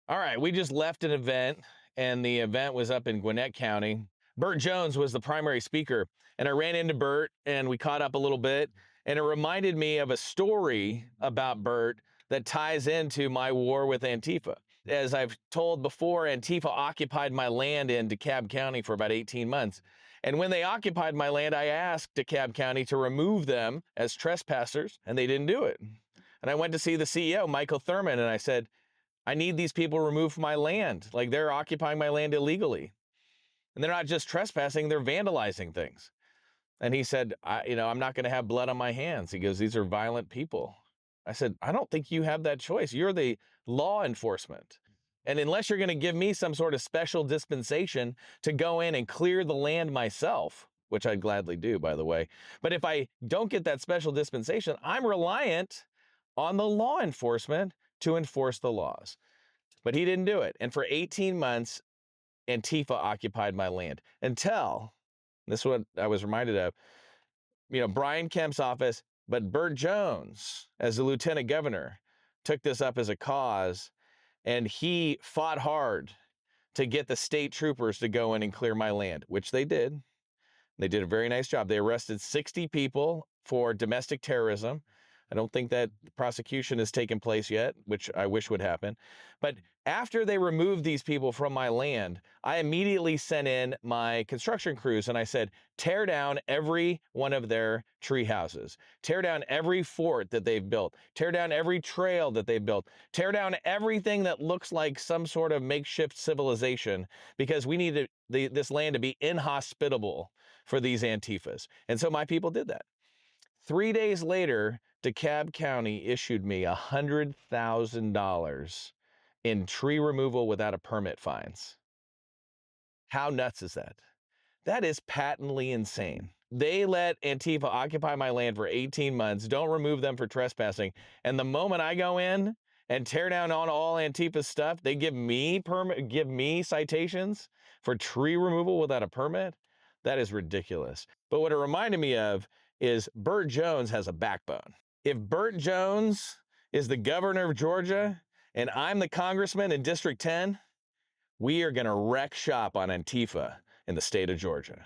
All right, we just left an event, and the event was up in Gwinnett County. Burt Jones was the primary speaker, and I ran into Burt, and we caught up a little bit, and it reminded me of a story about Burt that ties into my war with Antifa. As I've told before, Antifa occupied my land in DeKalb County for about 18 months. And when they occupied my land, I asked DeKalb County to remove them as trespassers, and they didn't do it. And I went to see the CEO, Michael Thurman, and I said, I need these people removed from my land. Like, they're occupying my land illegally. And they're not just trespassing, they're vandalizing things. And he said, I'm not going to have blood on my hands. He goes, these are violent people. I said, I don't think you have that choice. You're the law enforcement. And unless you're going to give me some sort of special dispensation to go in and clear the land myself, which I'd gladly do, by the way. But if I don't get that special dispensation, I'm reliant on the law enforcement to enforce the laws. But he didn't do it. And for 18 months, Antifa occupied my land until, this is what I was reminded of, Brian Kemp's office, but Burt Jones, as the lieutenant governor, took this up as a cause, and he fought hard to get the state troopers to go in and clear my land, which they did. They did a very nice job. They arrested 60 people for domestic terrorism. I don't think that prosecution has taken place yet, which I wish would happen. But after they removed these people from my land, I immediately sent in my construction crews and I said, tear down every one of their tree houses, tear down every fort that they've built, tear down every trail that they've built, tear down everything that looks like some sort of makeshift civilization, because we need this land to be inhospitable for these Antifas. And so my people did that. 3 days later, DeKalb County issued me $100,000 in tree removal without a permit fines. How nuts is that? That is patently insane. They let Antifa occupy my land for 18 months, don't remove them for trespassing, and the moment I go in and tear down on all Antifa's stuff, they give me citations for tree removal without a permit? That is ridiculous. But what it reminded me of is Burt Jones has a backbone. If Burt Jones is the governor of Georgia and I'm the congressman in District 10, we are going to wreck shop on Antifa in the state of Georgia.